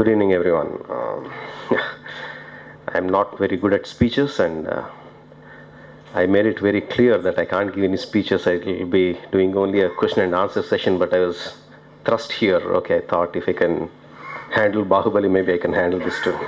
Good evening, everyone. I'm not very good at speeches, and I made it very clear that I can't give any speeches. I will be doing only a question and answer session, but I was thrust here. Okay, I thought if I can handle Bahubali, maybe I can handle this too.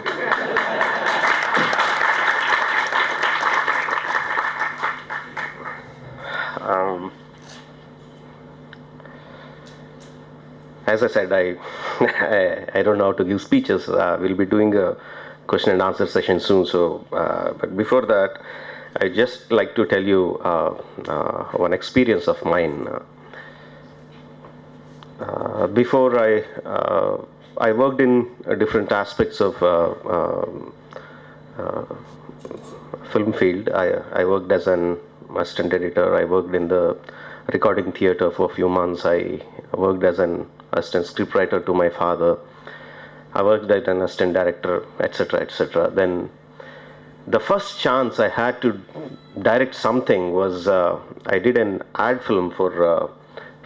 As I said, I don't know how to give speeches. We'll be doing a question and answer session soon. So, but before that, I just like to tell you one experience of mine. Before I worked in different aspects of film field. I worked as an assistant editor. I worked in the recording theater for a few months. I worked as an assistant scriptwriter to my father. I worked as an assistant director, etc., etc. Then the first chance I had to direct something was I did an ad film for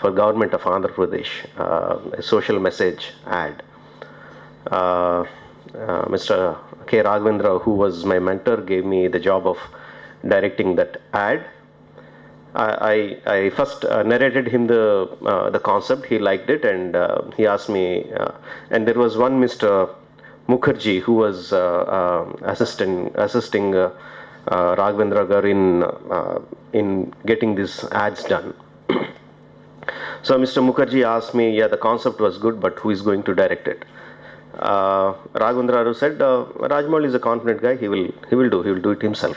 government of Andhra Pradesh, a social message ad. Mr. 𝘿𝙤𝙥𝙗𝙗, who was my mentor, gave me the job of directing that ad. I first narrated him the concept. He liked it, and he asked me. And there was one Mr. Mukherjee who was assisting Raghavendra Gar in getting these ads done. So Mr. Mukherjee asked me, yeah, the concept was good, but who is going to direct it? Raghavendra said, Rajamouli is a confident guy. He will do it himself.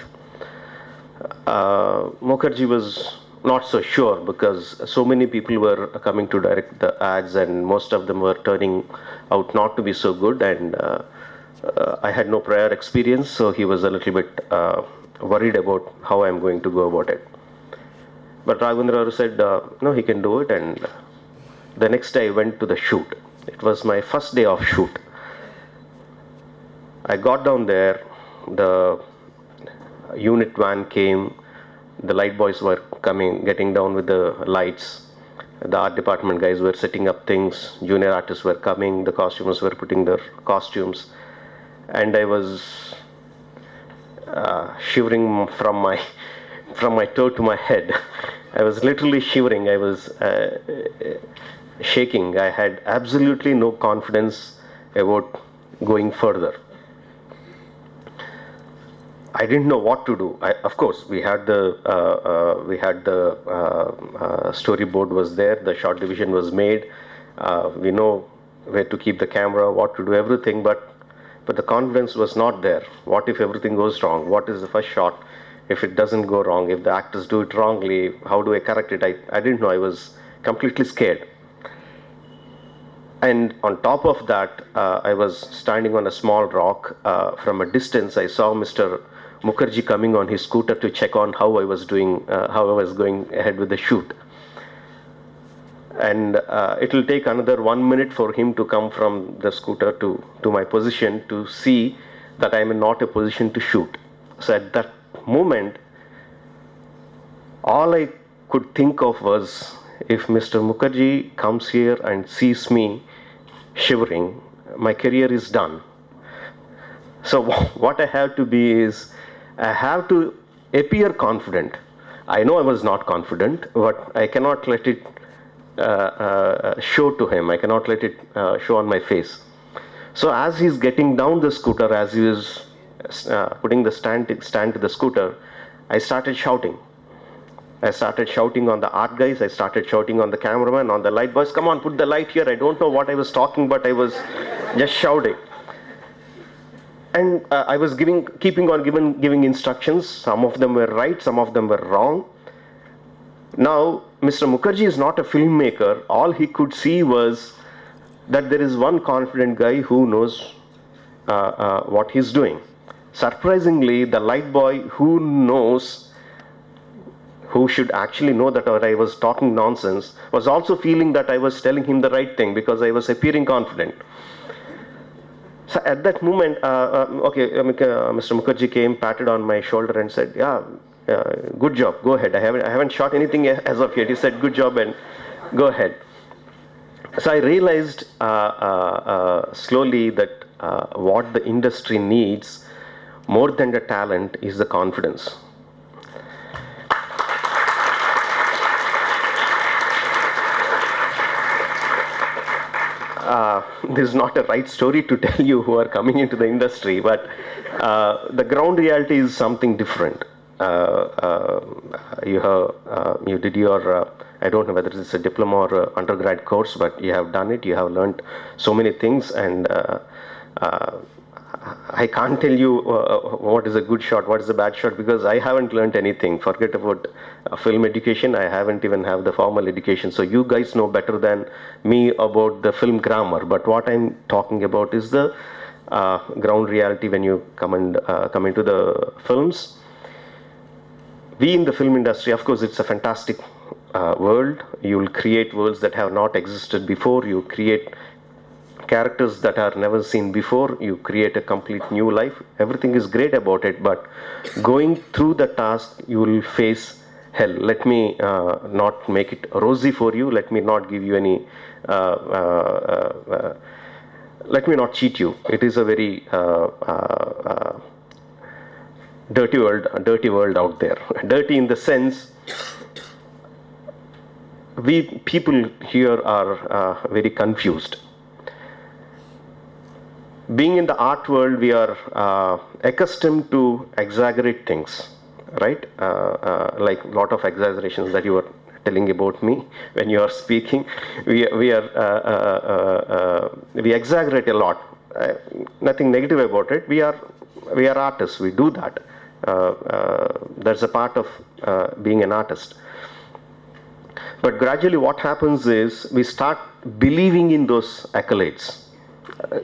Mukherjee was not so sure because so many people were coming to direct the ads, and most of them were turning out not to be so good, and I had no prior experience, so he was a little bit worried about how I'm going to go about it. But Raghavendra said, no, he can do it, and the next day I went to the shoot. It was my first day of shoot. I got down there, the unit van came, the light boys were coming, getting down with the lights, the art department guys were setting up things, junior artists were coming, the costumers were putting their costumes, and I was shivering from my toe to my head. I was literally shivering. I was shaking. I had absolutely no confidence about going further. I didn't know what to do. Of course, we had the storyboard was there. The shot division was made. We know where to keep the camera, what to do, everything. But the confidence was not there. What if everything goes wrong? What is the first shot? If it doesn't go wrong, if the actors do it wrongly, how do I correct it? I didn't know. I was completely scared. And on top of that, I was standing on a small rock. From a distance, I saw Mr. Mukherjee coming on his scooter to check on how I was doing, how I was going ahead with the shoot. And it will take another 1 minute for him to come from the scooter to my position to see that I am not in a position to shoot. So at that moment, all I could think of was, if Mr. Mukherjee comes here and sees me shivering, my career is done. So what I have to be is, I have to appear confident. I know I was not confident, but I cannot let it show to him. I cannot let it show on my face. So as he's getting down the scooter, as he was putting the stand to the scooter, I started shouting. I started shouting on the art guys. I started shouting on the cameraman, on the light boys. Come on, put the light here. I don't know what I was talking, but I was just shouting. And I was keeping on giving instructions. Some of them were right, some of them were wrong. Now, Mr. Mukherjee is not a filmmaker. All he could see was that there is one confident guy who knows what he's doing. Surprisingly, the light boy who should actually know that I was talking nonsense, was also feeling that I was telling him the right thing because I was appearing confident. So at that moment, Mr. Mukherjee came, patted on my shoulder and said, yeah, good job, go ahead. I haven't shot anything as of yet. He said, good job, and go ahead. So I realized slowly that what the industry needs more than the talent is the confidence. This is not a right story to tell you who are coming into the industry, but the ground reality is something different. You did your, I don't know whether it's a diploma or undergrad course, but you have done it, you have learned so many things, and I can't tell you what is a good shot, what is a bad shot, because I haven't learned anything. Forget about film education, I haven't even have the formal education. So you guys know better than me about the film grammar, but what I'm talking about is the ground reality when you come into the films. We in the film industry, of course, it's a fantastic world. You will create worlds that have not existed before. You create characters that are never seen before. You create a complete new life. Everything is great about it, but going through the task, you will face hell. Let me not make it rosy for you. Let me not give you any. Let me not cheat you. It is a very dirty world out there. Dirty in the sense, we people here are very confused. Being in the art world, we are accustomed to exaggerate things, right? Like a lot of exaggerations that you were telling about me when you are speaking. We exaggerate a lot. Nothing negative about it. We are artists. We do that. That's a part of being an artist. But gradually what happens is we start believing in those accolades.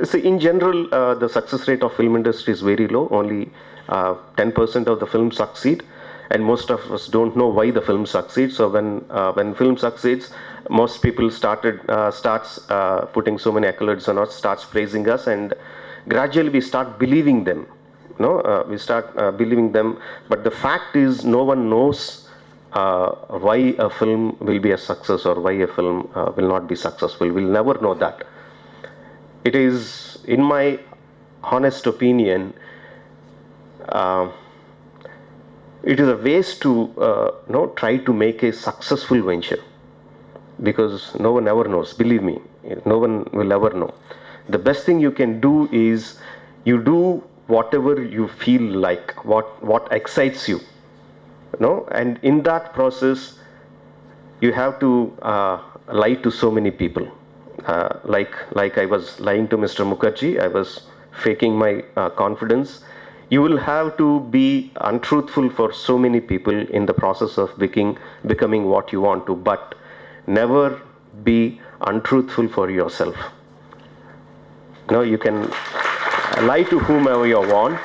See, in general, the success rate of film industry is very low. Only 10% of the films succeed, and most of us don't know why the film succeeds. So when film succeeds, most people starts putting so many accolades on us, starts praising us, and gradually we start believing them. We start believing them. But the fact is, no one knows why a film will be a success or why a film will not be successful. We'll never know that. It is, in my honest opinion, it is a waste to try to make a successful venture, because no one ever knows. Believe me, no one will ever know. The best thing you can do is you do whatever you feel like, what excites you, and in that process, you have to lie to so many people. Like I was lying to Mr. Mukherjee, I was faking my confidence. You will have to be untruthful for so many people in the process of becoming what you want to, but never be untruthful for yourself. You can lie to whomever you want,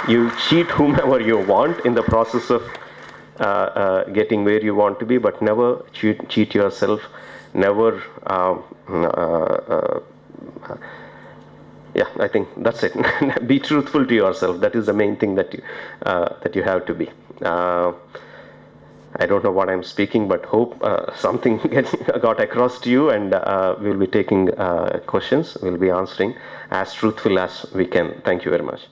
you cheat whomever you want in the process of getting where you want to be, but never cheat yourself. Never, yeah, I think that's it. Be truthful to yourself. That is the main thing that you have to be. I don't know what I'm speaking, but hope something got across to you, and we'll be taking questions. We'll be answering as truthful as we can. Thank you very much.